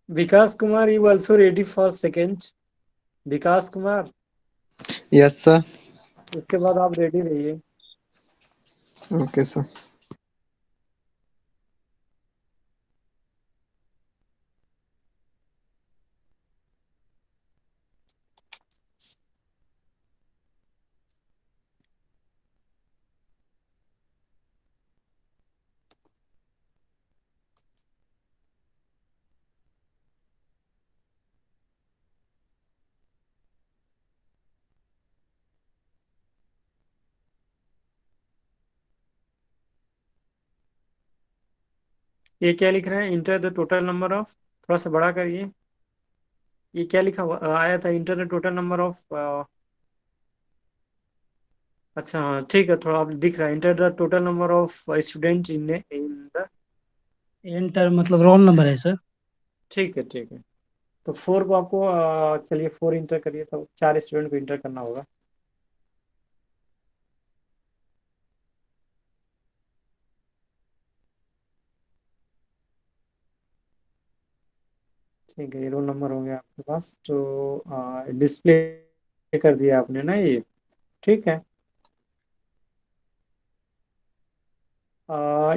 Vikas Kumar, you also ready for second? Vikas Kumar, yes sir. उसके बाद आप रेडी रहिए। Okay sir. ये क्या लिख रहे हैं? Enter the total number of, थोड़ा सा बड़ा करिए। ये क्या लिखा आया था? Enter the total number of, अच्छा हाँ ठीक है, थोड़ा अब दिख रहा है। Enter the total number of student in the, enter मतलब रोल नंबर है सर। ठीक है ठीक है। तो फोर को आपको चलिए फोर इंटर करिए, तो चार स्टूडेंट को इंटर करना होगा। ठीक है, ये रोल नंबर हो गया आपके पास। तो डिस्प्ले कर दिया आपने ना ये, ठीक है।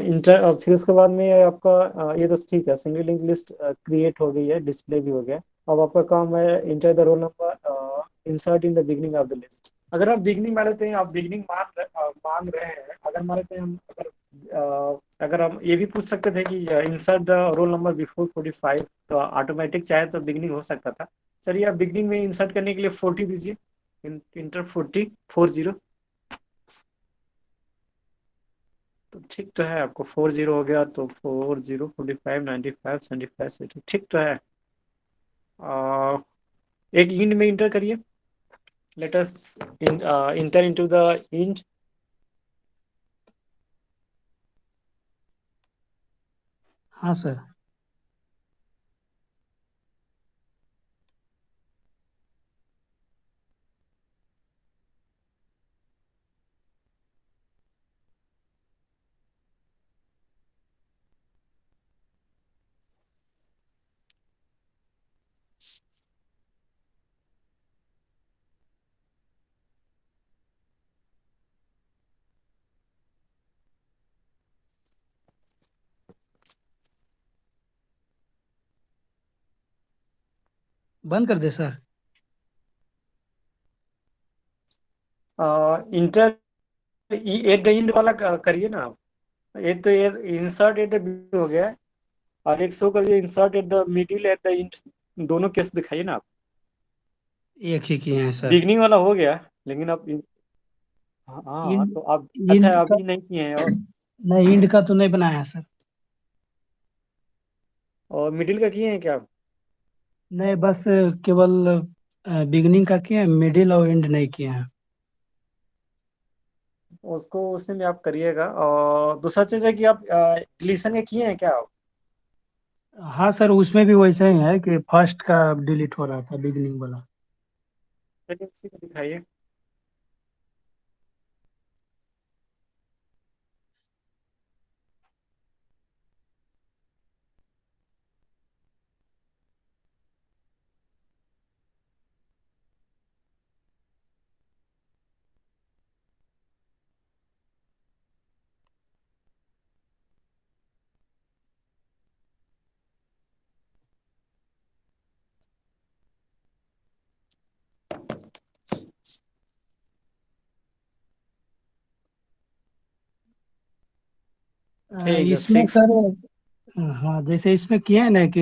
इंटर फिर उसके बाद में आपका ये तो ठीक है, सिंगल लिंक लिस्ट क्रिएट हो गई है, डिस्प्ले भी हो गया। अब आपका काम है enter the roll number, insert in the beginning of the list. अगर आप बिगनिंग मान लेते हैं, आप बिगनिंग मांग रहे हैं, अगर मान लेते हैं हम, अगर हम ये भी पूछ सकते थे कि insert the roll number before 45, तो ऑटोमेटिक चाहे तो बिगनिंग हो सकता था। चलिए आप बिगनिंग में इंसर्ट करने के लिए 40 दीजिए, इंटर 40 तो ठीक तो है। आपको 40 हो गया, तो 40, 45, 95, 75 ठीक तो है। आ, एक इंट में इंटर करिए। Let us enter into the int. हाँ सर। बंद कर दे sir. Enter at the int वाला करिए ना आप। एक तो ये इंसर्ट एट द हो गया, और एक शो करिए insert at the middle eight the int. दोनों केस दिखाइए ना आप। एक ही किए हैं सर। बिगनिंग वाला हो गया, लेकिन आप हाँ हाँ, इंड तो आप अच्छा इंड का अभी नहीं किए हैं, नहीं, इंड का तो नहीं बनाया है सर। और मिडिल का किए हैं क्या आप? नहीं, बस केवल बिगनिंग का किए हैं, मिडिल और एंड नहीं किए हैं। उसको उसी में आप करिएगा। और दूसरा चीज है कि आप डिलीशन के किए हैं क्या आप? हाँ सर, उसमें भी वैसा ही है कि फर्स्ट का डिलीट हो रहा था, बिगनिंग वाला। चलिए उसी को दिखाइए। ठीक है, इसमें 6। सर, हाँ जैसे इसमें किया है ना कि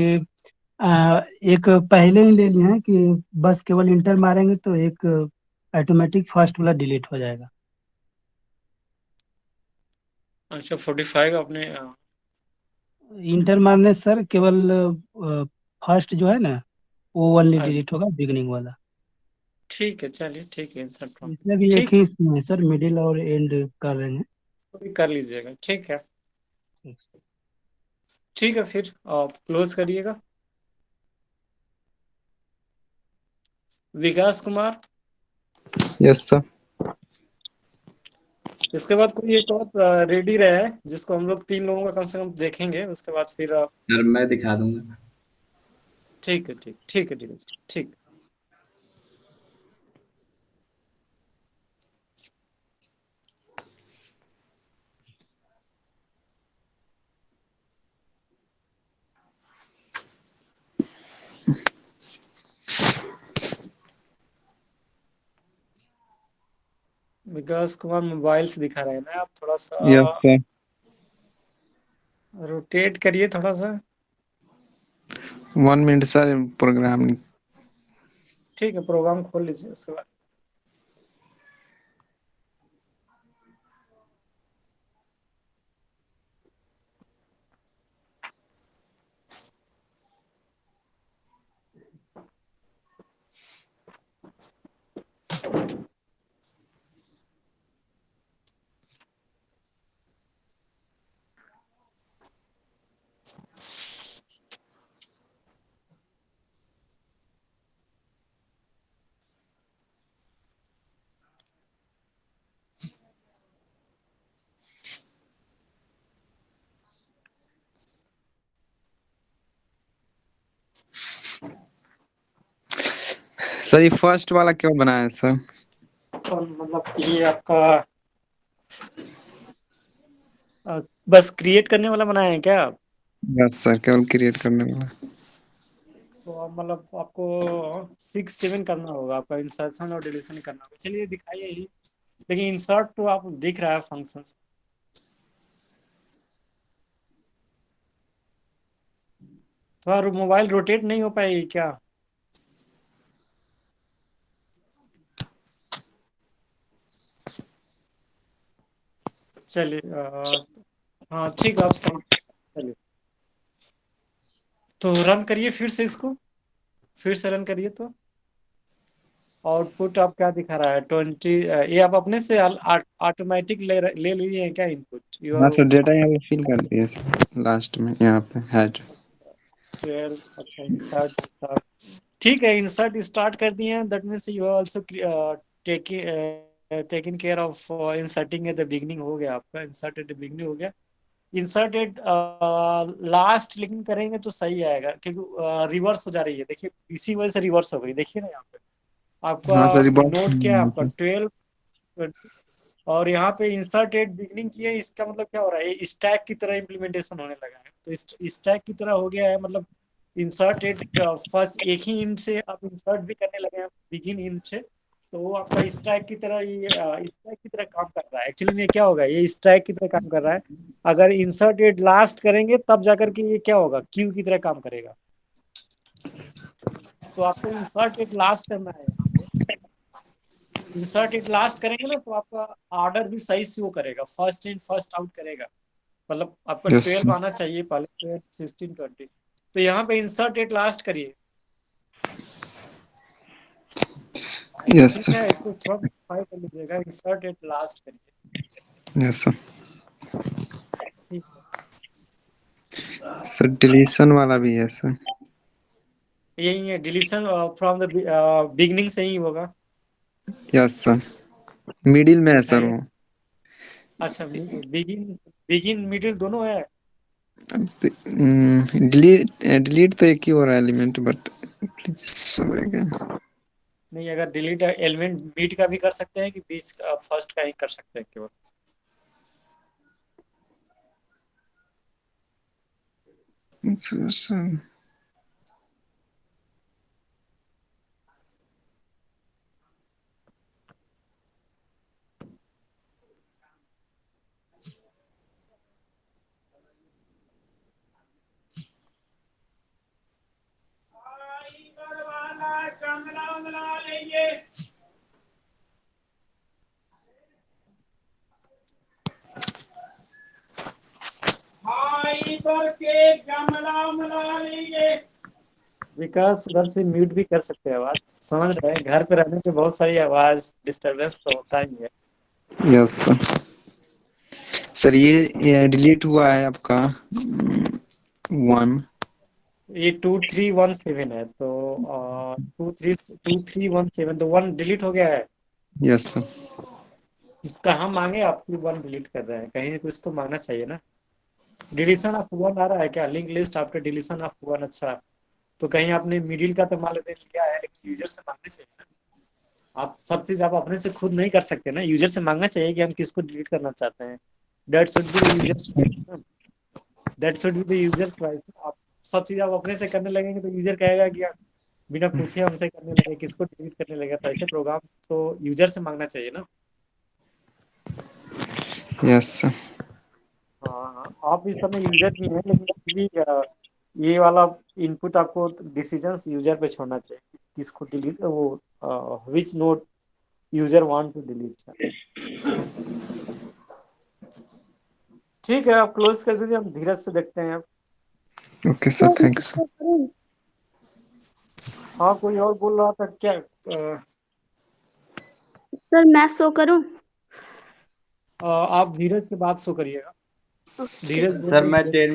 एक पहले ही ले लिया है कि बस केवल इंटर मारेंगे तो एक ऑटोमेटिक फर्स्ट वाला डिलीट हो जाएगा। अच्छा 45 आपने इंटर मारने से सर केवल फर्स्ट जो है ना, वो ओनली हाँ, डिलीट होगा, बिगनिंग वाला। ठीक है, चलिए ठीक है, इंसर्ट फ्रॉम। इसमें भी एक ठीक, ही है सर, मिडिल और एंड कर रहे हैं। इसको भी कर लीजिएगा, ठीक है। ठीक। ठीक है, फिर आप क्लोज करिएगा। विकास कुमार, यस सर। इसके बाद कोई एक और रेडी रहे, जिसको हम लोग तीन लोगों का कम से कम देखेंगे, उसके बाद फिर सर मैं दिखा दूंगा। ठीक है, ठीक, ठीक है, धीरज, ठीक। विकास कुमार मोबाइल से दिखा रहे हैं ना, आप थोड़ा यस सा सर। रोटेट करिए थोड़ा सा। 1 मिनट सर, प्रोग्राम। ठीक है, प्रोग्राम खोल लीजिए उसके बाद। सर ये फर्स्ट वाला क्यों बनाया है सर? तो मतलब ये आपका बस क्रिएट करने वाला बनाए हैं क्या आप? यस सर, केवल क्रिएट करने वाला। तो आप मतलब आपको 6 7 करना होगा, आपका इंसर्शन और डिलीशन करना होगा। चलिए दिखाइए ही, लेकिन इंसर्ट तो आप दिख रहा है फंक्शंस। थोड़ा मोबाइल रोटेट नहीं हो पाएगी क्या? चलिए हाँ ठीक है, आप सही। चलिए, तो रन करिए फिर से इसको, फिर से रन करिए तो। आउटपुट आप क्या दिखा रहा है? 20। ये आप अपने से ऑटोमेटिक ले लिए हैं क्या इनपुट हाँ योर? सर, डेटा यहाँ पे फिल कर दिए सर, लास्ट में यहाँ पे हैड। 12। अच्छा, इंसर्ट ठीक है, इंसर्ट स्टार्ट कर दिए हैं। That means you also taking care of inserting at the beginning. हो गया आपका इंसर्ट एट द बिगनिंग, हो गया। इंसर्ट एट लास्ट लेकिन करेंगे तो सही आएगा, क्योंकि रिवर्स हो जा रही है, देखिए इसी वजह से रिवर्स हो गई। देखिए ना यहाँ पे आपका हाँ सर, नोट क्या है, आपका रिबॉक्स। 12 और यहाँ पे इंसर्ट एट बिगनिंग किया है। इसका मतलब क्या हो रहा है? स्टैक की तरह इम्प्लीमेंटेशन होने लगा है। तो स्टैक की तरह हो गया है, मतलब इंसर्ट एट फर्स्ट एक ही इंट से आप इंसर्ट भी करने लगे हैं बिगिन इंट से। तो वो आपका स्टैक की तरह, ये स्टैक की तरह काम कर रहा है। एक्चुअली में क्या होगा, ये स्टैक की तरह काम कर रहा है। अगर इंसर्ट एट लास्ट करेंगे तब जाकर के ये क्या होगा, क्यू की तरह काम करेगा। तो आपको इंसर्ट एट लास्ट करना है यहाँ पे। इंसर्ट इट लास्ट करेंगे ना, तो आपका ऑर्डर भी सही से वो करेगा, फर्स्ट इन फर्स्ट आउट करेगा। मतलब आपका यस 12 सर। आना चाहिए पहले, 12 16 20। तो यहाँ पे इंसर्ट एट लास्ट करिए। यस ठीक सर। है, इसको थोड़ा मॉडिफाई कर लीजिएगा, इंसर्ट एट लास्ट करिए। Yes sir. ठीक है, सर डिलीशन वाला भी है सर। यही है डिलीशन फ्रॉम द बिगनिंग से ही होगा। यस सर, मिडिल में है सर दिखाइए। वो। अच्छा, बिगिन बिगिन मिडिल दोनों है। डिलीट डिलीट तो एक ही हो रहा है एलिमेंट, बट प्लीज। नहीं, अगर डिलीट एलिमेंट बीट का भी कर सकते हैं कि बीच का फर्स्ट का ही कर सकते हैं केवल? सर विकास उधर से म्यूट भी कर सकते हैं आवाज, समझ रहे हैं? घर पे रहने पे बहुत सारी आवाज डिस्टरबेंस तो होता ही है। Yes sir. सर ये डिलीट हुआ है आपका 1। ये 2317 है, तो 2317, तो 1 डिलीट हो गया है। Yes sir. इसका हम मांगे, आपकी 1 डिलीट कर रहे हैं, कहीं से कुछ तो मांगना चाहिए ना। डिलीशन ऑफ 1 आ रहा है क्या? Link list after deletion of 1। अच्छा, तो कहीं आपने मिडिल का तो मान लेते लिया है, लेकिन यूजर से मांगने चाहिए ना। आप सब चीज आप अपने से खुद नहीं कर सकते ना, यूजर से मांगना चाहिए कि हम किसको डिलीट करना चाहते हैं। That should be the user, that should be the user choice. आप सब चीज आप अपने से करने लगेंगे तो यूजर कहेगा कि यार बिना पूछे हमसे करने लगे, किसको डिलीट करने लगे। तो ऐसे प्रोग्राम तो यूजर से मांगना चाहिए ना। Yes, sir. हाँ हाँ, आप इस समय यूजर भी हैं, लेकिन फिर भी ये वाला इनपुट आपको डिसीजंस यूजर पे छोड़ना चाहिए कि किसको डिलीट, वो which node user want to delete. ठीक है, आप क्लोज कर दीजिए, हम धीरज से देखते हैं अब। Okay, sir. Thank you, sir. हाँ, कोई और बोल रहा था क्या? सर मैं शो करूं? आप धीरज के बाद शो करिएगा। ओके। धीरज बोल सर रही मैं है। 10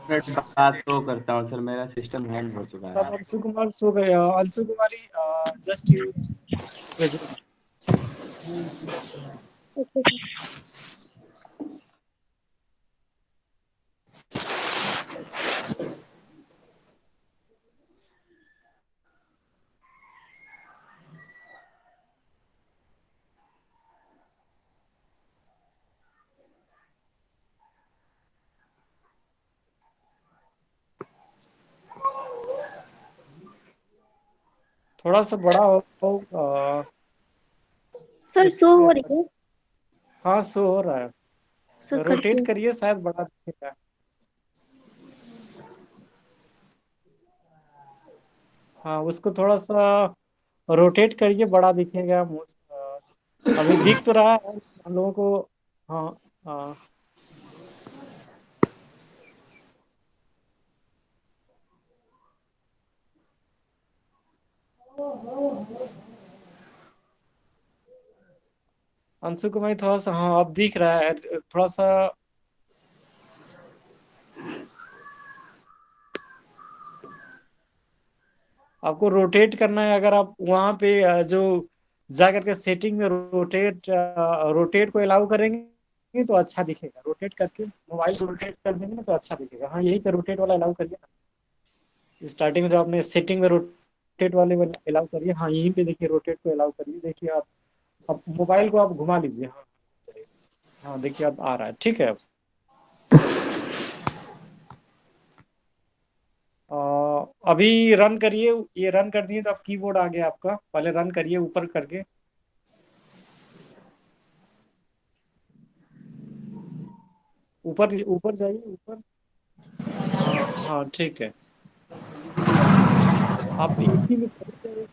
मिनट बाद शो करता हूँ सर, मेरा सिस्टम हैंग हो चुका तब है। अंशु कुमार शो कर, Anshu Kumari just you present. Okay sir. थोड़ा सा बड़ा हो सर इस, शो हो रही है? हाँ शो हो रहा है। सर करती रोटेट हूँ। करिए, शायद बड़ा दिखेगा। हाँ, उसको थोड़ा सा रोटेट करिए, बड़ा दिखेगा। अभी दिख तो रहा है हम लोगों को। हाँ हाँ। अंशु कुमारी थोड़ा सा, हाँ अब दिख रहा है थोड़ा सा। आपको रोटेट करना है, अगर आप वहां पे जो जा करके सेटिंग में रोटेट को अलाउ करेंगे तो अच्छा दिखेगा। रोटेट करके मोबाइल को रोटेट कर देंगे ना तो अच्छा दिखेगा। हाँ, यही पे रोटेट वाला अलाउ करिए ना। स्टार्टिंग में जो आपने सेटिंग में रोटेट वाले अलाउ करिए, हाँ यहीं पे देखिए रोटेट को अलाउ करिए। देखिए आप मोबाइल को आप घुमा लीजिए। हाँ चलिए। हाँ देखिए अब आ रहा है, ठीक है। अब अभी रन करिए, ये रन कर दिए तो अब कीबोर्ड आ गया आपका। पहले रन करिए ऊपर करके, ऊपर ऊपर जाइए ऊपर। हाँ हाँ ठीक है। आप एक ही में करिए,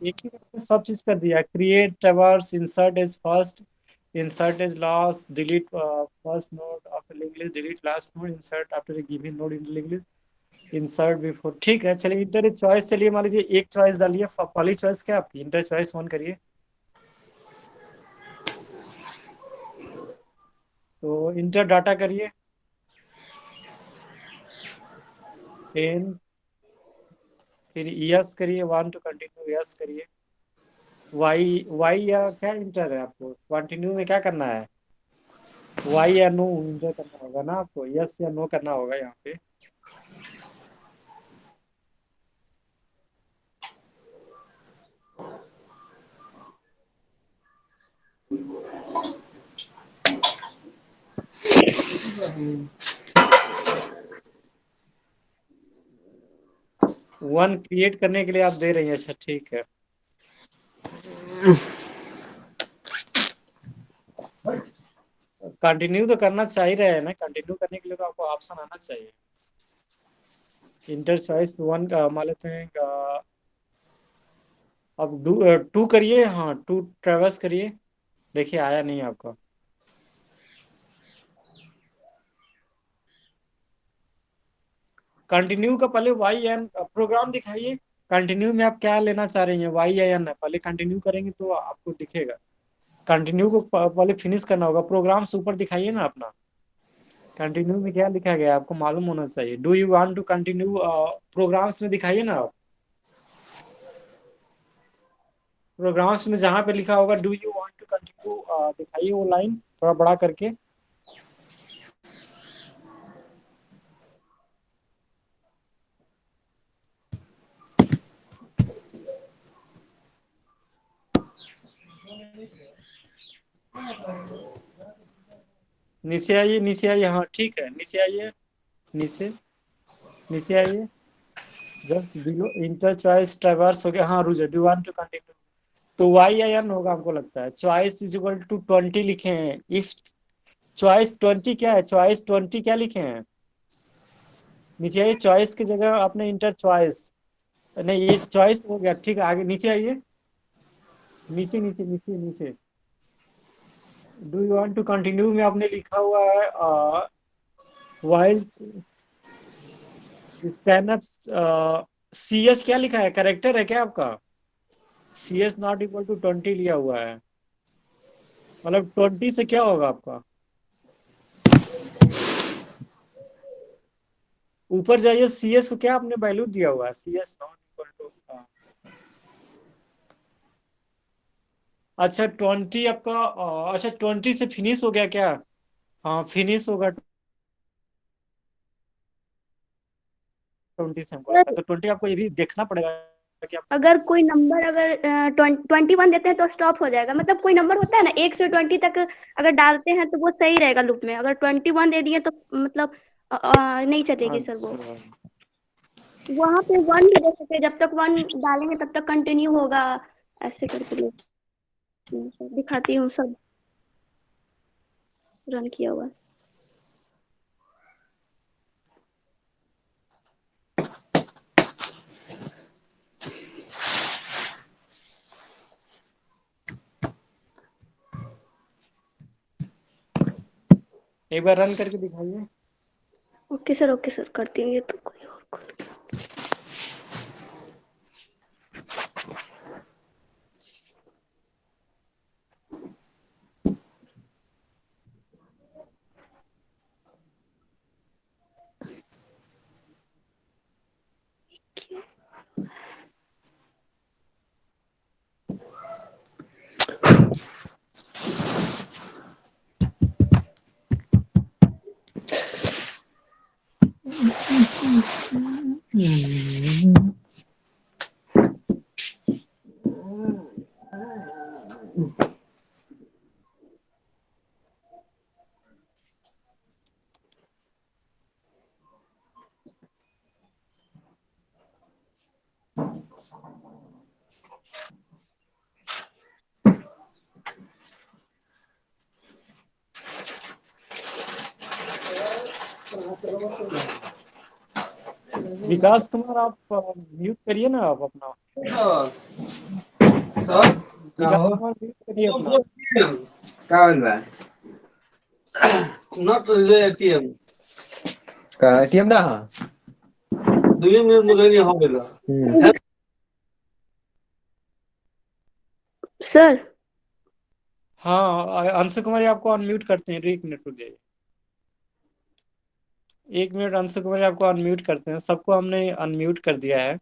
एक ही में सब चीज कर दिया। Create towers, insert as first, insert as last, delete first node after link list, delete last node, insert after given node in link list, insert before. ठीक है, चलिए इंटर चॉइस। चलिए मान लीजिए एक चॉइस डालिए। पहली चॉइस क्या आपकी? इंटर चॉइस ऑन करिए। तो इंटर डाटा करिए 10, फिर यस करिए, 1 टू कंटिन्यू यस करिए। वाई वाई या क्या इंटर है आपको? कंटिन्यू में क्या करना है? वाई या नो इंटर करना होगा ना आपको, यस या नो करना होगा यहाँ पे। वन क्रिएट करने के लिए आप दे रही हैं, अच्छा ठीक है। कंटिन्यू तो करना चाह ही रहे हैं ना, कंटिन्यू करने के लिए तो आपको ऑप्शन आना चाहिए। इंटर चॉइस वन का मान लेते हैं अब टू करिए। हाँ टू ट्रेवर्स करिए, देखिए आया नहीं आपका। कंटिन्यू का पहले वाई एन प्रोग्राम दिखाइए। कंटिन्यू में आप क्या लेना चाह रही हैं, वाई या एन? पहले कंटिन्यू करेंगे तो आपको दिखेगा। कंटिन्यू को पहले फिनिश करना होगा। प्रोग्राम से ऊपर दिखाइए ना अपना। कंटिन्यू में क्या लिखा गया है आपको मालूम होना चाहिए। Do you want to continue, programs में दिखाइए ना आप। प्रोग्राम्स में जहाँ पे लिखा होगा do you want to continue, दिखाइए वो लाइन थोड़ा बड़ा करके। नीचे आइए, नीचे आइए, हाँ ठीक है, नीचे आइए, नीचे, नीचे आइए, just below inter choice traverse हो गया। हाँ रुझे, डू वांट टू कंटिन्यू, तो वाई आई एन होगा हमको लगता है। चॉइस इज इक्वल टू 20 लिखे हैं। इफ चॉइस 20 क्या है, चॉइस 20 क्या लिखे हैं, नीचे आइए, चॉइस की जगह आपने इंटर चॉइस, नहीं ये चॉइस हो गया, ठीक है, आगे नीचे आइए, नीचे नीचे नीचे नीचे, do you want to continue में आपने लिखा हुआ है wild stand up, C S क्या लिखा है, करेक्टर है क्या आपका, C S not equal to 20 लिया हुआ है, मतलब 20 से क्या होगा आपका, ऊपर जाइए, सी एस को क्या आपने वैल्यू दिया हुआ है, C S not equal to, अच्छा 20 आपका, अच्छा 20 से फिनिश हो गया क्या, हाँ फिनिश होगा 20 से हमको लगता सर है, तो 20 आपको ये भी देखना पड़ेगा कि आप, अगर कोई नंबर अगर 21 देते हैं तो स्टॉप हो जाएगा, मतलब कोई नंबर होता है ना 1 से 20 तक अगर डालते हैं तो वो सही रहेगा लूप में, अगर 21 दे दिए तो मतलब नहीं चलेगी सर वो। अच्छा वहां पे 1 भी दे सकते हैं, जब तक 1 डालेंगे तब तक कंटिन्यू होगा, ऐसे करके लूप दिखाती हूँ, सब रन किया हुआ है। एक बार रन करके दिखाइए। ओके सर करती हूँ, ये तो कोई और खुल गया। क्यों? विकास कुमार आप म्यूट करिए ना आप अपना, का विकास हो कुमार म्यूट करिए अपना। का होल बा नॉट ले एटीएम का एटीएम ना हा 2 मिनट में गनी हो गेल सर हाँ अंशु कुमार आपको अनम्यूट करते हैं, एक मिनट रुक जाइए, एक मिनट अंशु कुमार आपको अनम्यूट करते हैं, सबको हमने अनम्यूट कर दिया है।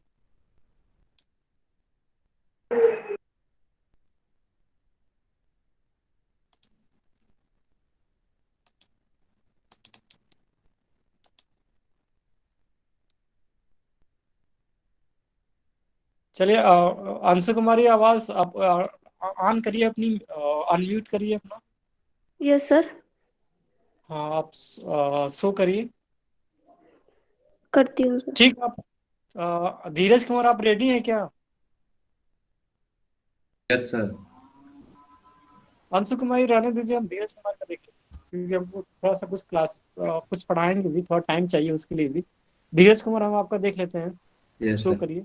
चलिए अंशु कुमारी आवाज आप ऑन करिए अपनी, अनम्यूट करिए अपना, यस सर हाँ आप शो करिए। करती हूँ सर। ठीक आप धीरज कुमार आप रेडी हैं क्या, यस सर। अंशु कुमारी रहने दीजिए, हम धीरज कुमार का देख लेंगे, क्योंकि हमको थोड़ा सा कुछ क्लास कुछ पढ़ाएंगे भी, थोड़ा टाइम चाहिए उसके लिए भी। धीरज कुमार हम आपका देख लेते हैं, यस शो सर। करिए।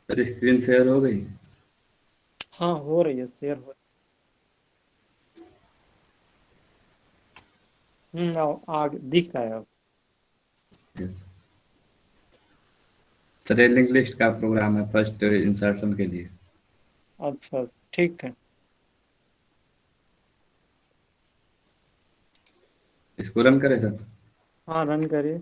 सर स्क्रीन शेयर हो गई। हाँ हो रही है, शेयर हो आगे दिख रहा है अब। सर ये लिंक लिस्ट का प्रोग्राम है फर्स्ट इंसर्शन के लिए। अच्छा ठीक है, इसको रन करें सर? हाँ रन करिए।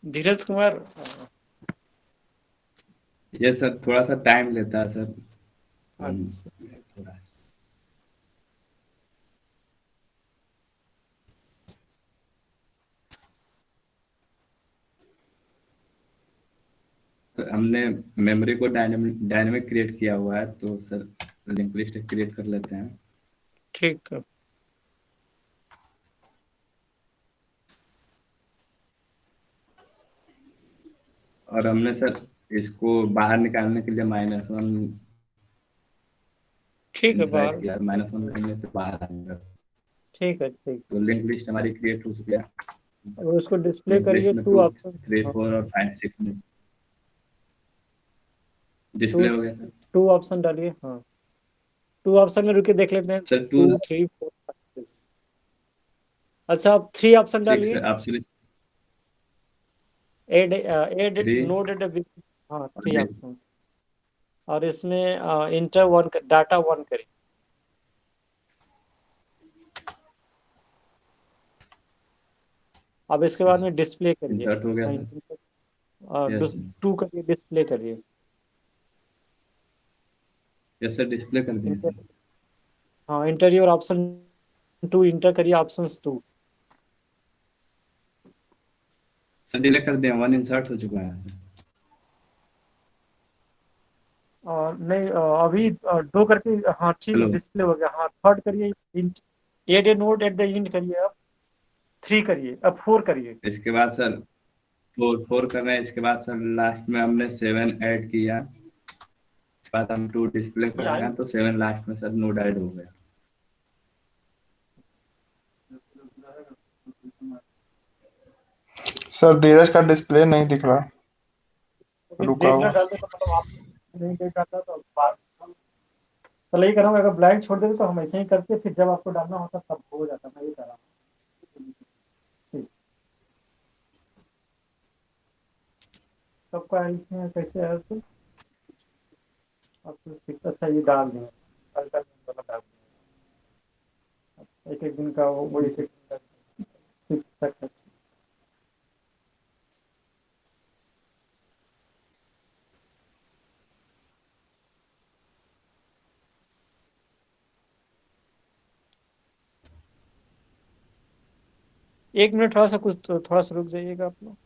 धीरज कुमार, ये सर थोड़ा सा टाइम लेता है सर। अच्छा थोड़ा हमने मेमोरी को डायनेमिक क्रिएट किया हुआ है, तो सर लिंक लिस्ट क्रिएट कर लेते हैं। ठीक है। और हमने सर इसको बाहर निकालने के लिए -1 ठीक है इनिशियलाइज बाहर। किया, -1 करेंगे तो बाहर आएगा। ठीक है ठीक। तो लिंक लिस्ट हमारी क्रिएट हो चुकी है। और उसको डिस्प्ले लिंक करिए लिस्ट में 2 2 ऑप्शन। 3 हाँ 4 और 5 6 में 2 डिस्प्ले हो गया सर। 2 ऑप्शन डालिए। हाँ 2 ऑप्शन में रुके देख लेते हैं। सर 2 2 3 4 5 6। अच्छा आप 3 ऑप्शन 6 डालिए। आप सिलेक्ट एड 3 नोड एट। हाँ और 3 ऑप्शन। और इसमें इंटर वन डाटा 1 करिए। अब इसके बाद में डिस्प्ले करिए। इंसर्ट हो गया सर। यस 2 करिए, डिस्प्ले करिए। यस सर, डिस्प्ले कर दिए इंटर, सर। हाँ इंटीरियर ऑप्शन 2 इंटर करिए, ऑप्शंस 2। सर डिलीट कर दिया, 1 इंसर्ट हो चुका है। नहीं अभी 2 करके, हाँ ठीक है हेलो, डिस्प्ले हो गया। हाँ थर्ड करिए, add a note at the end करिए। अब 3 करिए, अब 4 करिए। इसके बाद सर 4 कर रहे हैं। इसके बाद सर लास्ट में हमने 7 ऐड किया। इसके बाद हम 2 डिस्प्ले कर ये रहे आई। हैं, तो 7 लास्ट में सर नोड ऐड हो गया। सर धीरज का डिस्प्ले नहीं दिख रहा, इस रुका डेट ना हुआ। डालते तो मतलब आप नहीं डेट डालता तो बाद। चलो ये करूँगा, अगर ब्लैंक छोड़ देते तो हम ऐसे ही करते, फिर जब आपको डालना होता तब हो जाता। मैं ये कर रहा हूँ। ठीक। सबका इसमें कैसे है तो आपको अच्छा ये डाल दें। कल का दिन वाला डाल दें। एक एक दिन का वो एक एक दिन का ठीक तक है। एक मिनट थोड़ा सा कुछ थोड़ा सा रुक जाइएगा आप लोग।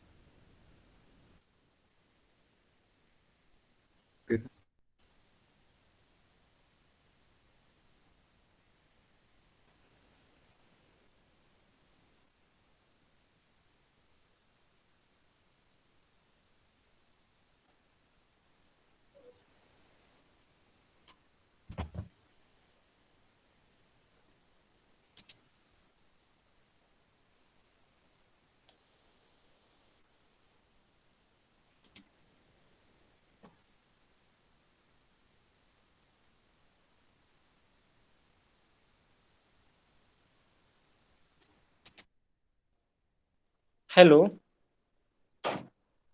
हेलो।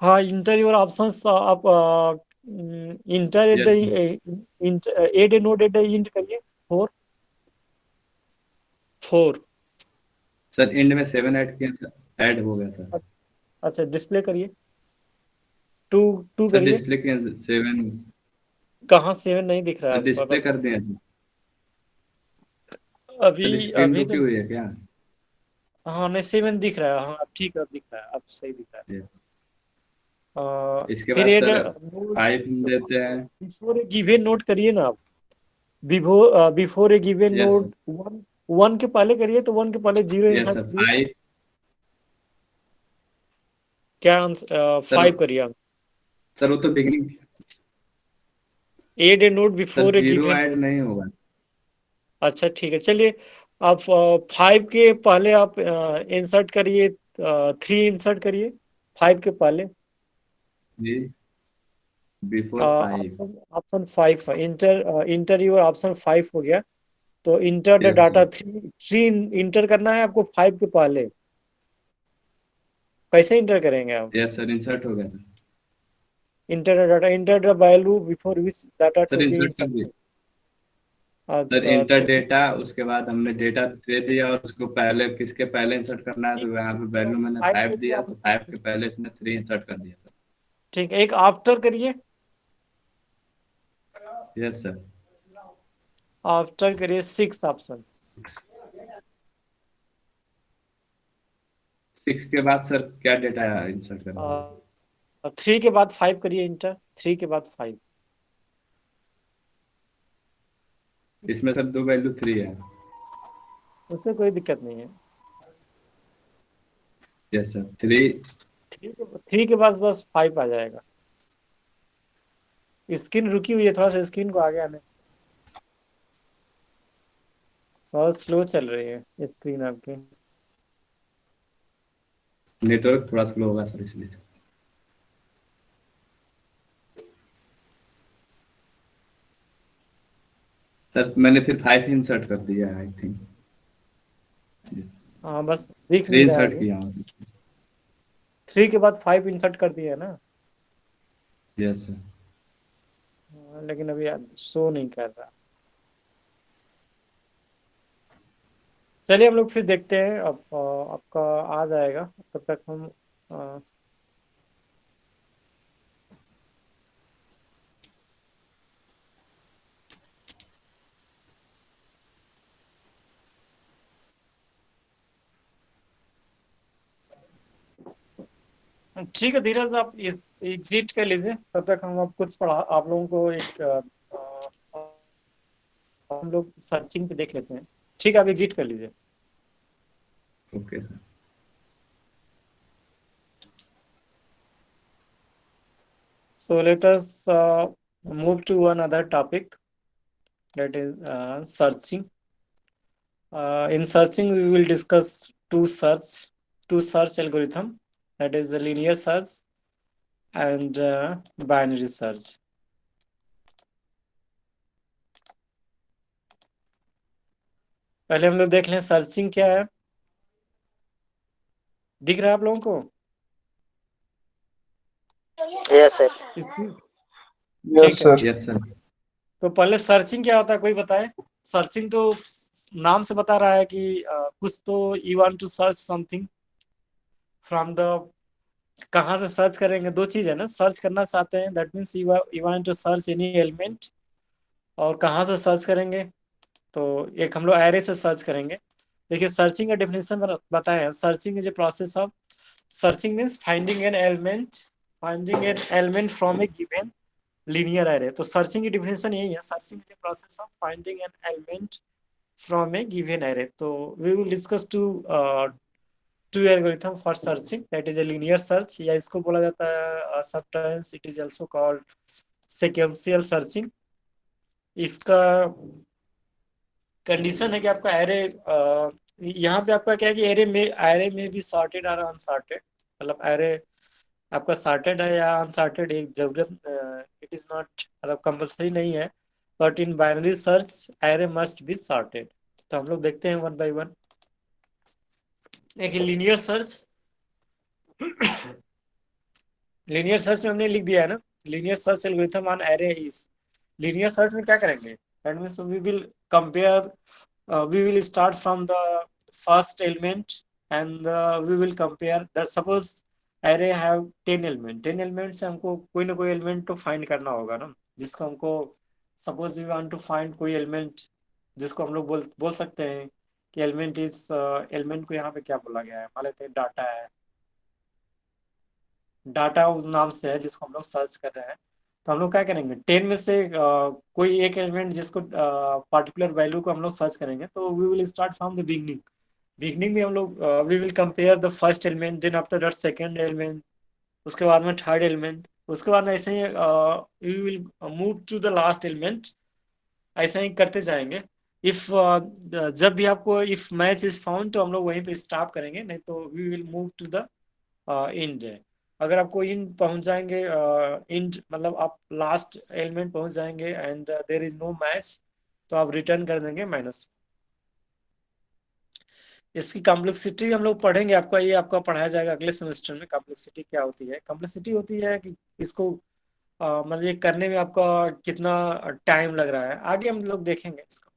हाँ इंटर ऑप्शंस आप enter at the yes add a node at the end करिए। 4 4। सर, एंड में 7 ऐड किया सर, ऐड हो गया सर। अच्छा डिस्प्ले करिए। 2 2 सर करिए। डिस्प्ले किया 7। कहाँ 7 नहीं दिख रहा है सर आपका डिस्प्ले बस। कर दिया सर। अभी सर स्क्रीन अभी रुकी तो हुई है क्या? हाँ नहीं 7 दिख रहा है। हाँ अब ठीक है, अब दिख रहा है, अब सही दिख रहा Yes. है। इसके फिर बाद एड सर नोड 5 देते हैं। बिफोर ए गिवन नोड करिए ना आप। Before A given yes sir. Node 1 1 के पहले करिए, तो 1 के पहले 0 यस इंसर्ट सर करिए। 5 क्या सर 5 करिए आप। सर वो तो beginning add a note sir before A 0 given. Add नहीं होगा। अच्छा ठीक है, चलिए आप 5 के पहले आप इंसर्ट करिए, 3 इंसर्ट करिए 5 के पहले। जी before 5। Option option 5, enter your option 5 हो गया। तो enter the yes data sir 3 enter करना है आपको 5 के पहले। कैसे इंटर करेंगे आप? यस सर इंसर्ट हो गया sir. Enter the data, enter the value before which data sir to be insert कर दिया इंसर्टेड। सर अच्छा इंटर तो डेटा, उसके बाद हमने डेटा दे दिया और उसको पहले किसके पहले इंसर्ट करना है, तो यहाँ पे वैल्यू मैंने 5 5 दिया, तो 5 के पहले इसने 3 इंसर्ट कर दिया ठीक है, एक आफ्टर करिए। सर। यस सर आफ्टर करिए 6 ऑप्शन। 6 के बाद सर क्या डेटा इंसर्ट करना है? 3 के बाद 5 करिए इंटर, 3 के बाद 5। इसमें सर दो वैल्यू 3 है। उससे कोई दिक्कत नहीं है। Yes sir 3। 3 के पास बस 5 आ जाएगा। स्क्रीन रुकी हुई है, थोड़ा सा स्क्रीन को आगे आने, बहुत स्लो चल रही है स्क्रीन आपकी। नेटवर्क थोड़ा स्लो होगा सर इसलिए। सर मैंने फिर 5 इंसर्ट कर दिया आई थिंक। हाँ बस दिख 3 नहीं रहा है इंसर्ट अभी। किया हूँ। 3 के बाद 5 इंसर्ट कर दिया है ना। यस सर लेकिन अभी शो नहीं कर रहा। चलिए हम लोग फिर देखते हैं, अब आपका आ जाएगा, तब तक हम अ, ठीक है धीरज, आप इस एग्जिट कर लीजिए, तब तक हम आप कुछ पढ़ा आप लोगों को एक हम लोग सर्चिंग पे देख लेते हैं। ठीक है, आप एग्जिट कर लीजिए। Okay sir. So let us move to another topic, that is searching. In searching, we will discuss two search algorithm, that is a linear search and binary search. पहले हम लोग देख लें सर्चिंग क्या है। दिख रहा है आप लोगों को यस सर। इसकी? यस ठीक है, सर। यस सर तो पहले सर्चिंग क्या होता है कोई बताए। सर्चिंग तो नाम से बता रहा है कि कुछ तो you want to search something from the, कहाँ से सर्च करेंगे, दो चीज है ना, सर्च करना चाहते हैं, that means you want to search any element, और कहाँ से सर्च करेंगे, तो एक हम लोग एरे से सर्च करेंगे। देखिए सर्चिंग का डेफिनेशन बताए हैं, searching is a process of, searching means finding an element from a given linear array. तो सर्चिंग की डेफिनेशन यही है, searching is a process of finding an element from a given array. तो we will discuss two algorithm for searching, that is a linear search, या इसको बोला जाता है sometimes it is also called sequential searching. इसका condition है कि आपका एरे, यहाँ पे आपका क्या है कि एरे में भी सॉर्टेड और अनसॉर्टेड, मतलब एरे आपका सॉर्टेड है या अनसॉर्टेड, एक जरूरत, इट इज नॉट, मतलब कंपल्सरी नहीं है, but in binary search array must be sorted. तो हम लोग देखते हैं वन बाय वन। एक लीनियर सर्च, लीनियर सर्च में हमने लिख दिया है ना, linear search algorithm on array is, linear search में क्या करेंगे, that means we will compare, we will start from the first element and we will compare that, suppose array have 10 element, 10 element से हमको कोई ना कोई element तो find करना होगा ना, जिसको हमको, suppose we want to find कोई element जिसको हम लोग बोल सकते हैं कि element is, element को यहाँ पे क्या बोला गया है, मान लेते हैं डाटा है, डाटा उस नाम से है जिसको हम लोग सर्च कर रहे हैं। तो हम लोग क्या करेंगे, 10 में से कोई एक एलिमेंट जिसको पार्टिकुलर वैल्यू को हम लोग सर्च करेंगे, तो we will start from the beginning. Beginning में हम लोग we will compare the first element, then after that second element, उसके बाद में थर्ड एलिमेंट, उसके बाद में ऐसे ही we will move to the last element, ऐसा ही करते जाएंगे। इफ जब भी आपको इफ मैच इज फाउंड तो हम लोग वहीं पे स्टॉप करेंगे, नहीं तो we will move to the end. अगर आपको इंड पहुंच जाएंगे, इंड मतलब आप लास्ट एलिमेंट पहुंच जाएंगे and there is no match, तो आप रिटर्न कर देंगे माइनस। इसकी कॉम्प्लेक्सिटी हम लोग पढ़ेंगे, आपका ये आपका पढ़ाया जाएगा अगले सेमेस्टर में। कॉम्प्लेक्सिटी क्या होती है? कॉम्प्लेक्सिटी होती है कि इसको मतलब ये करने में आपका कितना टाइम लग रहा है, आगे हम लोग देखेंगे इसको।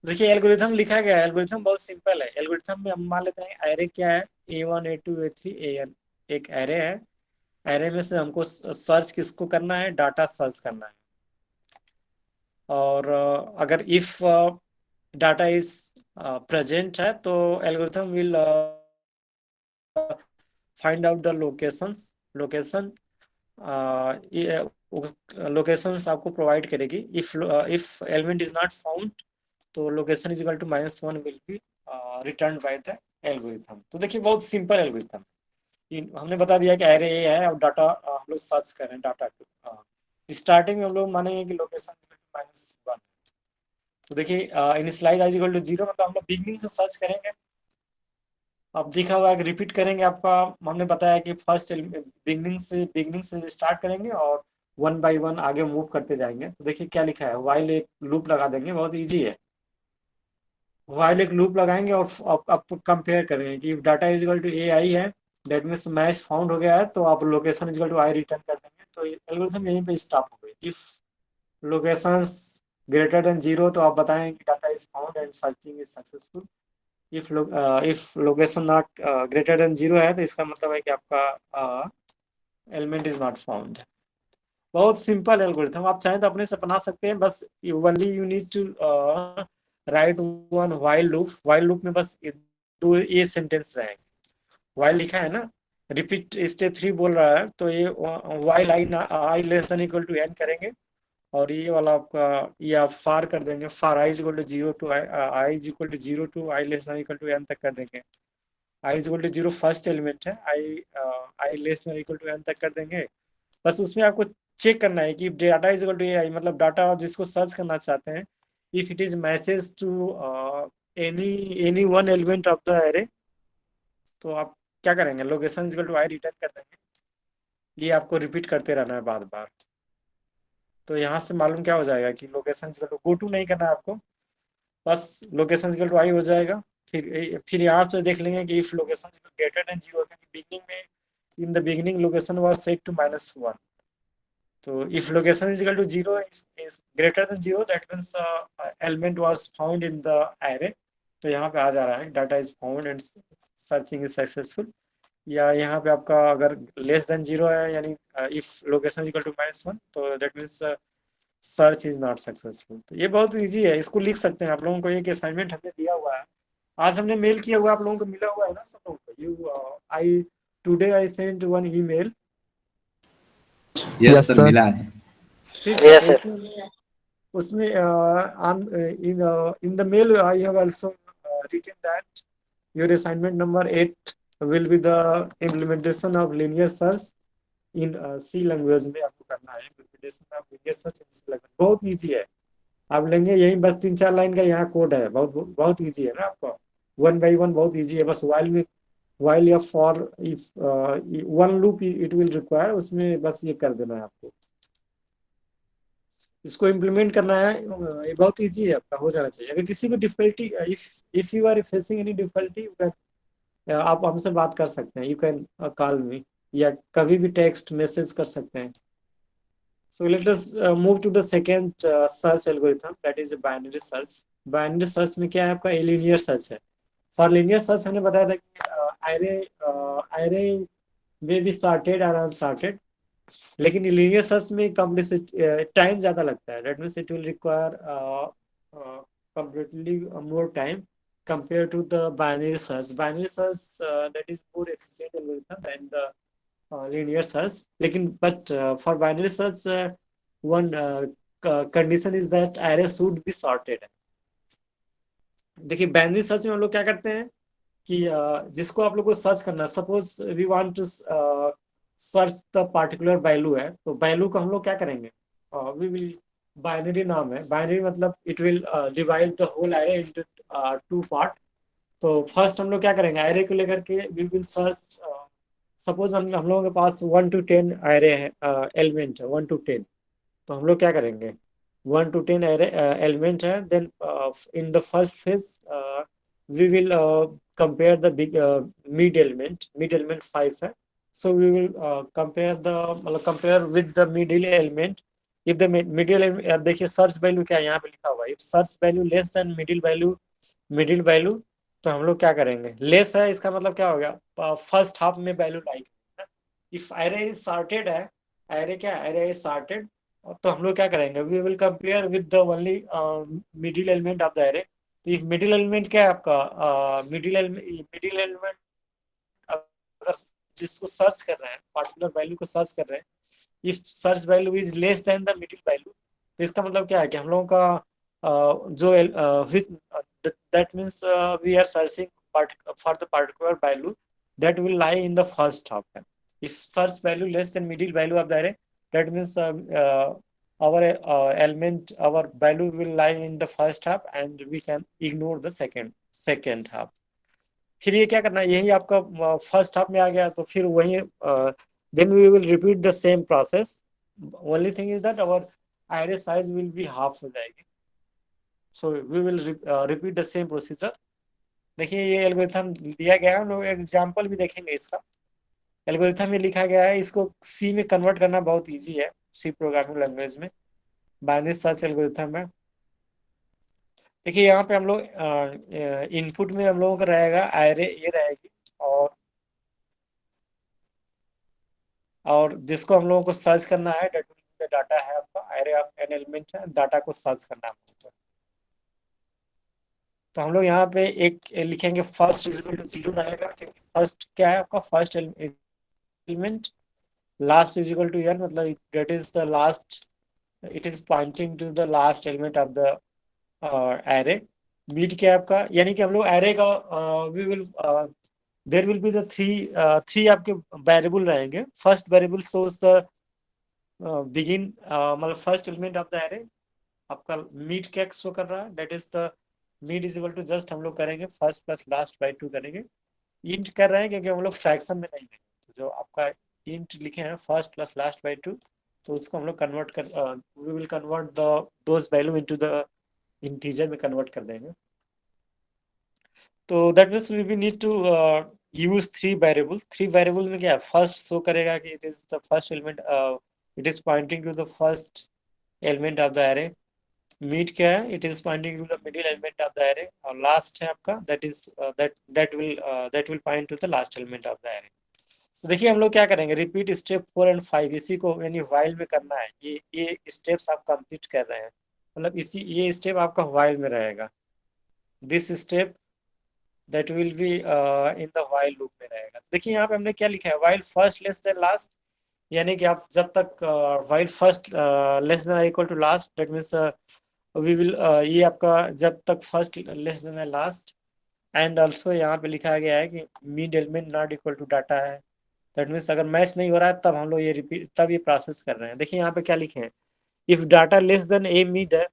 देखिए एल्गोरिथम लिखा गया है, एल्गोरिथम बहुत सिंपल है। एल्गोरिथम में हम मान लेते हैं एरे क्या है, A1 A2 A3 AN एक एरे है। एरे में से हमको सर्च किसको करना है, डाटा सर्च करना है। और अगर इफ डाटा इज प्रेजेंट है तो algorithm will find out the location locations आपको प्रोवाइड करेगी। If element is not found तो location is equal to -1 will be return by the algorithm. तो देखिए बहुत सिंपल एल्गोरिथम, हमने बता दिया कि एरे ए है और डाटा हम लोग सर्च कर रहे हैं डाटा को। स्टार्टिंग में हम लोग मानेंगे कि लोकेशन -1। तो देखिए इनिशियलाइज इज इक्वल टू 0, मतलब हम लोग बिगनिंग से सर्च करेंगे। अब दिखा हुआ है कि रिपीट करेंगे, आपका हमने बताया कि फर्स्ट बिगनिंग से स्टार्ट करेंगे और 1 बाय 1 आगे मूव करते जाएंगे। तो देखिए क्या लिखा है, वाइल एक लूप लगा देंगे, बहुत इजी है। वाइल एक लूप लगाएंगे और आप कंपेयर करेंगे कि डाटा इज इक्वल टू ए आई है, दैट मीन्स मैच फाउंड हो गया है, तो आप location is equal to I return कर देंगे। तो एल्गोरिथम यहीं पे स्टॉप हो गई। इफ लोकेशंस ग्रेटर देन 0 तो आप बताएं कि data is found and searching is successful. If location not greater than 0 है तो इसका मतलब है कि आपका एलिमेंट इज नॉट फाउंड। बहुत सिंपल एल्गोरिथम, आप चाहें तो अपने से बना सकते हैं। बस only you need to write one while loop. While loop में बस दो ये सेंटेंस रहेंगे। व्हाइल लिखा है ना, रिपीट स्टेप 3 बोल रहा है, तो ये while I less than equal to n करेंगे, और ये वाला आपका ये आप फार कर देंगे, for I is equal to 0 to I is equal to 0 to I less than equal to n तक कर देंगे। I is equal to 0 first element है, I less than equal to n तक कर देंगे। बस उसमें आपको चेक करना है कि data is equal to ai, मतलब डाटा जिसको सर्च करना चाहते हैं, if it is message to any one element of the array, तो आप क्या करेंगे, location is equal to I return कर देंगे। ये आपको रिपीट करते रहना है बार बार। तो यहाँ से मालूम क्या हो जाएगा कि location is equal to go to नहीं करना है आपको, बस location is equal to I हो जाएगा। फिर यहाँ से देख लेंगे कि if location greater than 0, beginning में in the beginning location was set to -1। तो if location is equal to 0 is greater than 0, that means element was found in the array। तो यहाँ पे आ जा रहा है data is found and searching is successful. या यहाँ पे आपका अगर लेस देन 0 है, यानी इफ लोकेशन इक्वल टू -1, तो that means search is not successful. तो ये बहुत इजी है, इसको लिख सकते हैं। आप लोगों को एक असाइनमेंट हमने दिया हुआ है, आज हमने मेल किया हुआ, आप लोगों को मिला हुआ है ना सब लोगों को। Today I send one email. Yes Yes, sir, sir. मिला है। ठीक है, उसमें in the mail I have also written that your assignment number 8 will be the implementation of linear search in C language में आपको करना है। implementation of linear search in C language बहुत इजी है, आप लेंगे यही बस 3-4 लाइन का यहाँ कोड है, बहुत बहुत इजी है ना आपका। 1 by 1 बहुत इजी है, बस while या for if one loop it will require, उसमें बस ये कर देना है आपको। इसको इम्प्लीमेंट करना है, ये बहुत इजी है, आपका हो जाना चाहिए। अगर किसी को difficulty, if you are facing any difficulty, आप हमसे बात कर सकते हैं, यू कैन कॉल मी, या कभी भी टेक्स्ट मैसेज कर सकते हैं। So let us move to the second search algorithm, that is binary search. Binary search में क्या है आपका, लीनियर सर्च है। फॉर लीनियर सर्च हमने बताया था कि एरे में भी सॉर्टेड और अनसॉर्टेड, लेकिन लीनियर सर्च में कम्प्लीसिटी टाइम ज्यादा लगता है, that means it will require completely more time compared to the binary search। Binary search that is more efficient algorithm than the linear search, लेकिन but for binary search one condition is that array should be sorted. देखिए binary search में हम लोग क्या करते हैं कि जिसको आप लोग को सर्च करना है, suppose we want to search the particular value है, तो वैल्यू को हम लोग क्या करेंगे, वी विल, बाइनरी नाम है, बाइनरी मतलब it will divide the whole array into two part. तो फर्स्ट हम लोग क्या करेंगे, एरे को लेकर के वी विल सर्च, सपोज हम लोगों के पास 1 to 10 एरे है, एलिमेंट है 1 to 10, तो हम लोग क्या करेंगे 1 to 10 एरे एलिमेंट है, then in the first phase we will compare the big mid element 5 है, so we will compare the, मतलब compare with the middle element. If the middle, देखिए सर्च वैल्यू क्या है यहाँ पे लिखा हुआ है, if search value less than middle value, तो हम लोग क्या करेंगे, लेस है इसका मतलब क्या हो गया, फर्स्ट हाफ में value like. If array is sorted है, एरे क्या है, एरे इज सॉर्टेड, तो हम लोग क्या करेंगे, we will compare with the only middle element of the array. तो इफ मिडिल एलिमेंट क्या है आपका, मिडिल एलिमेंट अगर जिसको सर्च कर रहे हैं, पार्टिकुलर वैल्यू को सर्च कर रहे हैं, if search value is less than the middle value, तो इसका मतलब क्या है कि हम लोगों का जो that means we are searching for the particular value that will lie in the first half. If search value less than middle value of the array, that means our element, our value will lie in the first half and we can ignore the second half. फिर ये क्या करना है, यही आपका first half में आ गया, तो फिर वही then we will repeat the same process. Only thing is that our array size will be half हो जाएगी, so we will repeat the same procedure. देखिए ये एल्गोरिथम दिया गया है, हम लोग एग्जाम्पल भी देखेंगे इसका। एल्गोरिथम में लिखा गया है, इसको सी में कन्वर्ट करना बहुत इजी है, सी प्रोग्रामिंग लैंग्वेज में, बाइनरी सर्च एल्गोरिथम है। देखिए यहाँ पे हम लोग इनपुट में हम लोगों का रहेगा एरे ये रहेगी, और जिसको हम लोगों को सर्च करना है, डाटा है आपका, एरे ऑफ एन एलिमेंट है, डाटा को सर्च करना है हम लोगों को। तो हम लोग यहाँ पे एक लिखेंगे फर्स्ट इज इक्वल टू 0 रहेगा, क्योंकि फर्स्ट क्या है आपका, first element, last is equal to n, मतलब that is the last, it is pointing to the last element of the array. Mid क्या है आपका, यानी कि हम लोग एरे का we will, there will be the three आपके वेरिएबल रहेंगे। First variable shows the begin, मतलब first element of the array, आपका मिड क्या शो कर रहा है, that is the mid is equal to, just हम लोग करेंगे फर्स्ट प्लस लास्ट बाई 2 करेंगे। इंट कर रहे हैं क्योंकि हम लोग फ्रैक्शन में नहीं है, तो जो आपका इंट लिखे हैं फर्स्ट प्लस लास्ट बाई 2, तो उसको हम लोग कन्वर्ट कर, we will convert the those value into the integer में कन्वर्ट कर देंगे। तो that means we will need to use three variable में क्या है, फर्स्ट शो करेगा कि it is the first element, it is pointing to the first element of the array. Mid क्या है, it is pointing to the middle element of the array, और last है आपका that is that will point two the last element of the array. तो देखिए हम लोग क्या करेंगे, रिपीट स्टेप 4 and 5, इसी को यानी व्हाइल में करना है। ये स्टेप्स आप कंप्लीट कर रहे हैं, मतलब इसी ये स्टेप आपका व्हाइल में रहेगा, this step that will be in the while loop में रहेगा। देखिए यहाँ पे हमने क्या लिखा है, while first less than last, यानी कि आप जब तक while first less than equal to last, that means we will, ये आपका जब तक first less than last, and also यहाँ पे लिखा गया है कि mid element not equal to data है, दैट मीन्स अगर मैच नहीं हो रहा है तब हम लोग ये रिपीट, तब ये प्रोसेस कर रहे हैं। देखिए यहाँ पे क्या लिखे हैं, if data less than A mid है,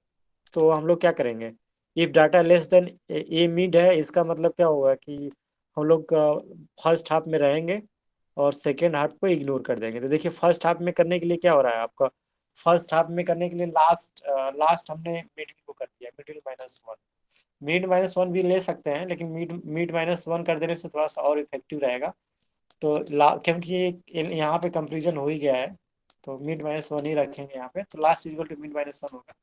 तो हम लोग क्या करेंगे, if data less than A mid है, इसका मतलब क्या होगा कि हम लोग फर्स्ट हाफ में रहेंगे और सेकेंड हाफ को इग्नोर कर देंगे। तो देखिए फर्स्ट हाफ में करने के लिए क्या हो रहा है आपका, फर्स्ट हाफ में करने के लिए लास्ट हमने मिडिल को कर दिया, मिडिल -1, मिड -1 भी ले सकते हैं, लेकिन मिड -1 कर देने से थोड़ा सा और इफेक्टिव रहेगा। तो क्योंकि यहाँ पे कंपेरिजन हो ही गया है, तो मिड -1 ही रखेंगे यहाँ पे, तो लास्ट इक्वल टू मिड -1 होगा।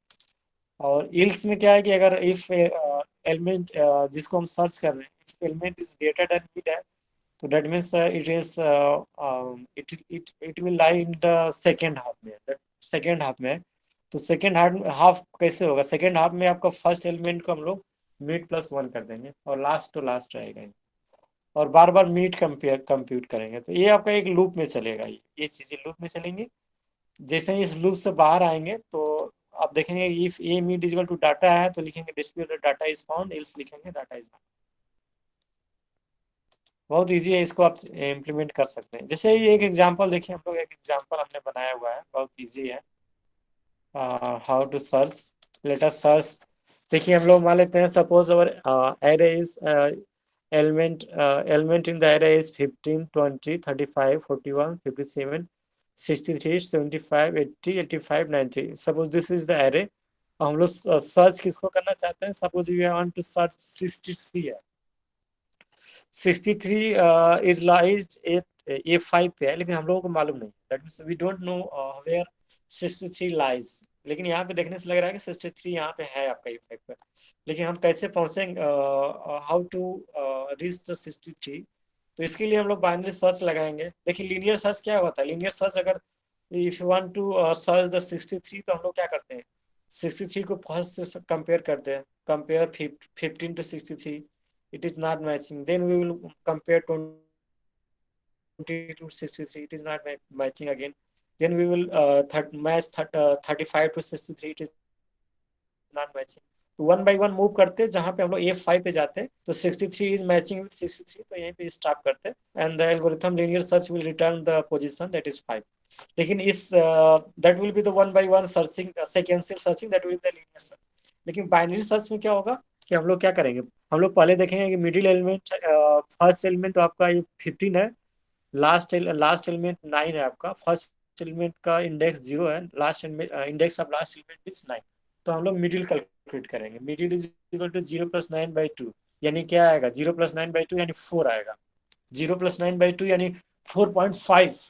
और इल्स में क्या है कि अगर इफ एलिमेंट जिसको हम सर्च कर रहे हैं, if element is greater than mid है, तो that means it will lie in the second half में, तो सेकेंड हाफ कैसे होगा, सेकेंड हाफ में आपका फर्स्ट एलिमेंट को हम लोग मिड +1 कर देंगे, और लास्ट तो लास्ट रहेगा, और बार बार मीट कंप्यूट करेंगे। तो ये आपका एक लूप में चलेगा, ये चीजें लूप में चलेंगी। जैसे ही इस लूप से बाहर आएंगे तो आप देखेंगे if a mid is equal to data है तो लिखेंगे display data is found, else लिखेंगे डाटा इज नॉट। बहुत इजी है, इसको आप इम्प्लीमेंट कर सकते हैं। जैसे ये एक एग्जांपल देखिए, हम लोग एक एग्जांपल हमने बनाया हुआ है, बहुत इजी है। How to search, let us search. देखिए हम लोग मान लेते हैं suppose our array is element in the array is 15 20 35 41 57 63 75 80 85 90। Suppose this is the array. हम लोग सर्च किसको करना चाहते हैं, suppose we want to search 63 है। 63 इज लाइज A5 पे है, लेकिन हम लोगों को मालूम नहीं, that means we don't know where 63 lies. लेकिन यहाँ पे देखने से लग रहा है कि 63 यहाँ पे है आपका A5 पे, लेकिन हम कैसे पहुंचेंगे, हाउ टू रीच द 63। तो इसके लिए हम लोग बाइनरी सर्च लगाएंगे। देखिए लीनियर सर्च क्या होता है, लीनियर सर्च अगर if you want to search the 63 तो हम लोग क्या करते हैं, 63 को फर्स्ट से कंपेयर करते हैं, compare 15 to 63, it is not matching, then we will compare 20 to 63, it is not matching again, then we will match 35 to 63, it is not matching। तो वन बाई वन मूव करते, जहां पे हम लोग A5 पे जाते हैं तो 63 इज मैचिंग विद 63, तो यहीं पे स्टॉप करते हैं and the algorithm linear search will return the position that is 5। लेकिन इस that will be the one by one searching, sequential searching, that will be the linear search. लेकिन binary search में क्या होगा कि हम लोग क्या करेंगे, हम लोग पहले देखेंगे कि मिडिल एलिमेंट, फर्स्ट एलिमेंट तो आपका ये 15 है, लास्ट एलिमेंट 9 है आपका, फर्स्ट एलिमेंट का इंडेक्स 0 है, last index of last element is 9। तो हम लोग मिडिल कैलकुलेट करेंगे, मिडिल इज इक्वल टू 0 + 9/2, यानी क्या आएगा 0 + 9/2 यानी 4 आएगा। 0 + 9/2 यानी 4.5।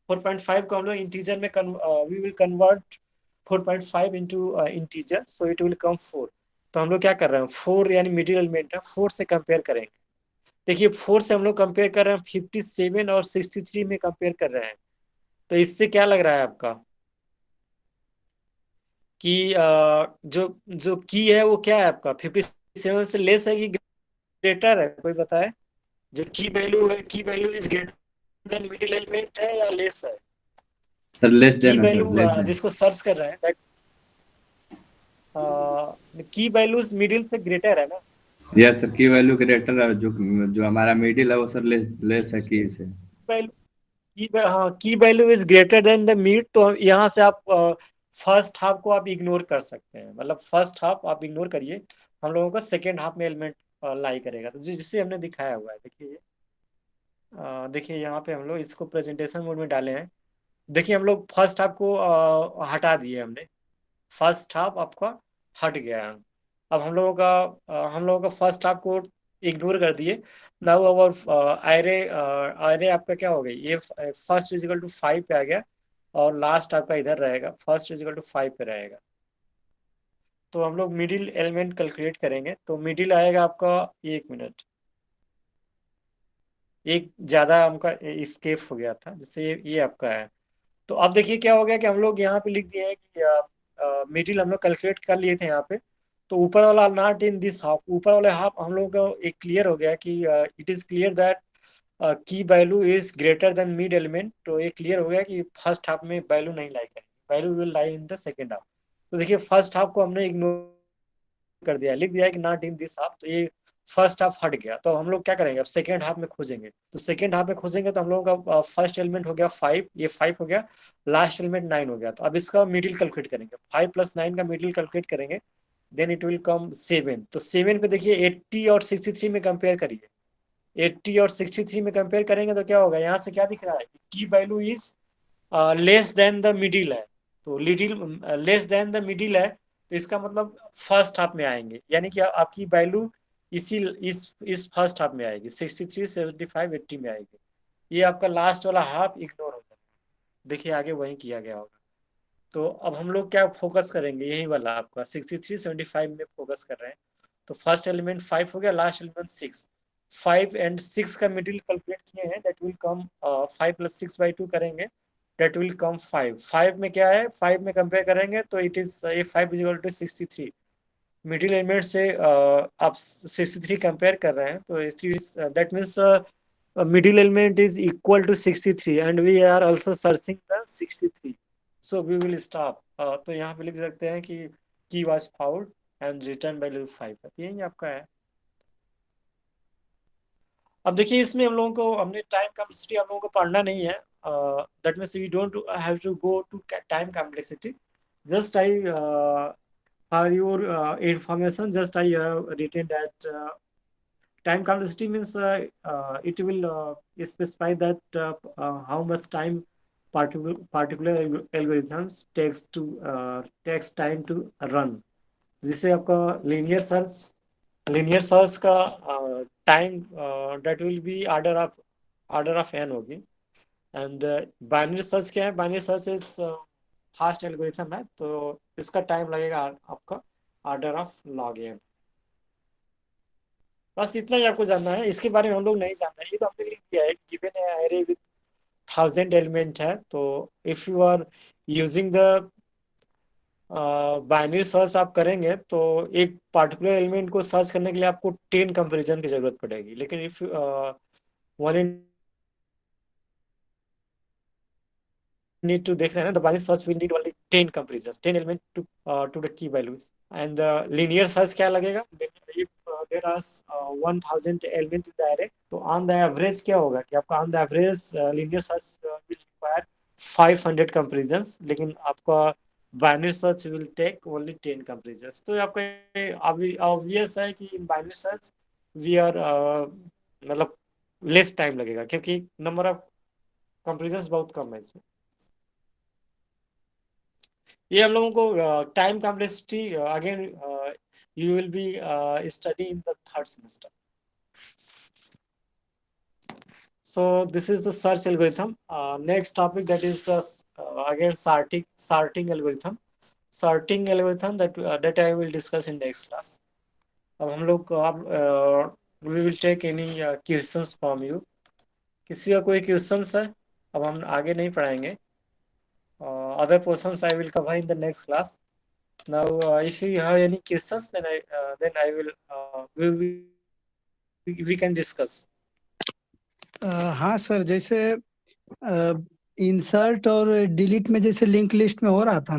4.5 को हम लोग इंटीजर में we will convert 4.5 into integer, so it will come 4। तो हम लोग क्या कर रहे हैं, 4 यानी मिडिल एलिमेंट है, 4 से कंपेयर करेंगे। देखिए 4 से हम लोग कंपेयर कर रहे हैं 57 और 63 में कंपेयर कर रहे हैं। तो इससे क्या लग रहा है आपका कि जो जो की है वो क्या है आपका, 57 से लेस है कि ग्रेटर है, कोई बताए। जो की वैल्यू है, की value is greater than middle element है या लेस है? सर लेस की देना, सर वैल्यू लेस है। जिसको सर्च कर रहे हैं दैट की वैल्यूज मिडिल से ग्रेटर है ना। यस सर, की वैल्यू ग्रेटर है, जो जो हमारा मिडिल है वो सर लेस है की से। वैल्यू हाँ, की value is greater than the mid, तो यहाँ से आप फर्स्ट हाफ को आप इग्नोर कर सकते हैं, मतलब फर्स्ट हाफ आप इग्नोर करिए, हम लोगों को सेकेंड हाफ में एलिमेंट लाई करेगा। तो जिससे हमने दिखाया हुआ है, देखिए देखिए यहाँ पे हम लोग इसको प्रेजेंटेशन मोड में डाले हैं। देखिए हम लोग फर्स्ट हाफ को हटा दिए हमने, फर्स्ट हाफ आपका हट गया है। अब हम लोगों का फर्स्ट हाफ को इग्नोर कर दिए। नाउ अवर एरे आपका क्या हो गई, ये फर्स्ट इज इक्वल टू 5 पे आ गया और लास्ट आपका इधर रहेगा, फर्स्ट इज इक्वल टू 5 पे रहेगा। तो हम लोग मिडिल एलिमेंट कैलकुलेट करेंगे, तो मिडिल आएगा आपका, 1 मिनट, एक ज्यादा हमका स्केप हो गया था, जिससे ये आपका है। तो अब देखिए क्या हो गया कि हम लोग यहाँ पे लिख दिए हैं कि मिडिल हम लोग कैलकुलेट कर लिए थे यहाँ पे। तो ऊपर वाला नॉट इन दिस हाफ, ऊपर वाले हाफ हम लोग को एक क्लियर हो गया कि इट इज क्लियर दैट की value is greater than mid element. तो ये क्लियर हो गया कि फर्स्ट हाफ में वैल्यू नहीं लाई करेंगे, value will lie in the second half. तो देखिए फर्स्ट हाफ को हमने इग्नोर कर दिया, लिख दिया है कि नॉट इन दिस हाफ, तो ये फर्स्ट हाफ हट गया। तो हम लोग क्या करेंगे, अब सेकेंड हाफ में खोजेंगे। तो सेकेंड हाफ में खोजेंगे तो हम लोगों का फर्स्ट एलिमेंट हो गया 5, ये 5 हो गया, लास्ट एलिमेंट 9 हो गया। तो अब इसका मिडिल कैलकुलेट करेंगे, 5 + 9 का मिडिल कैलकुलेट करेंगे, देन इट विल कम 7। तो 7 पे देखिए 80 और 63 में कंपेयर करिए, 80 और 63 में कंपेयर करेंगे तो क्या होगा, यहाँ से क्या दिख रहा है, की value is less than the middle है। तो little less than the middle है, तो इसका मतलब फर्स्ट हाफ में आएंगे, यानी कि आपकी वैल्यू इस फर्स्ट हाफ में आएगी, 63 75 80 में आएगी। ये आपका लास्ट वाला हाफ इग्नोर हो जाएगा, देखिए आगे वही किया गया होगा। तो अब हम लोग क्या फोकस करेंगे, यही वाला आपका 63 75 में फोकस कर रहे हैं। तो फर्स्ट एलिमेंट 5 हो गया, लास्ट एलिमेंट 6। 5 and 6 का मिडिल कैलकुलेट किए हैं, दैट विल कम 5 + 6/2 करेंगे, दैट विल कम 5। 5 में क्या है, 5 में कंपेयर करेंगे तो इट इज ये 5 is equal to 63। Middle element से आप 63 कंपेयर कर रहे हैं, तो that means middle element is equal to 63 and we are also searching the 63। So we will stop. तो यहाँ पे लिख सकते हैं कि key was found and return by loop 5, यही आपका है। अब देखिए इसमें हम लोगों को हमने टाइम कॉम्प्लेक्सिटी हम लोगों को पढ़ना नहीं है, that means we don't have to go to time complexity. Just I for your information, just I have written that time complexity means it will specify that how much time particular algorithms takes time to run। जिससे आपका linear search का time that will be order of n होगी। And binary search क्या है, binary search is fast algorithm है, तो इसका time लगेगा आपका ऑर्डर ऑफ लॉग एन। बस इतना ही आपको जानना है, इसके बारे में हम लोग नहीं जानना है। ये तो हमने लिख दिया है, गिवन है एरे विद 1000 एलिमेंट है, तो if you are using the binary search आप करेंगे तो एक पार्टिकुलर एलिमेंट को सर्च करने के लिए आपको 10 कंपेरिजन की जरूरत पड़ेगी। लेकिन इफ वन need to देख रहे हैं ना, the binary search will need only 10 comparisons, 10 element to the key values। and linear search क्या लगेगा, if there are 1000 element in the array, तो on the average क्या होगा कि आपका on the average linear search will require 500 comparisons, लेकिन आपका binary search will take only 10 comparisons। तो आपका obvious है कि in binary search we are मतलब लेस टाइम लगेगा, क्योंकि नंबर ऑफ कंपेरिजन बहुत कम है इसमें। ये हम लोगों को time complexity again you will be study in the third semester. So this is the search algorithm। Next topic, that is the again sorting algorithm। Sorting algorithm that I will discuss in next class। अब हम लोग we will take any questions from you। किसी का कोई questions है? अब हम आगे नहीं पढ़ाएंगे। Other portions I will cover in the next class। Now if you have any questions, then I will we can discuss। हाँ सर, जैसे इंसर्ट और डिलीट में जैसे लिंक लिस्ट में हो रहा था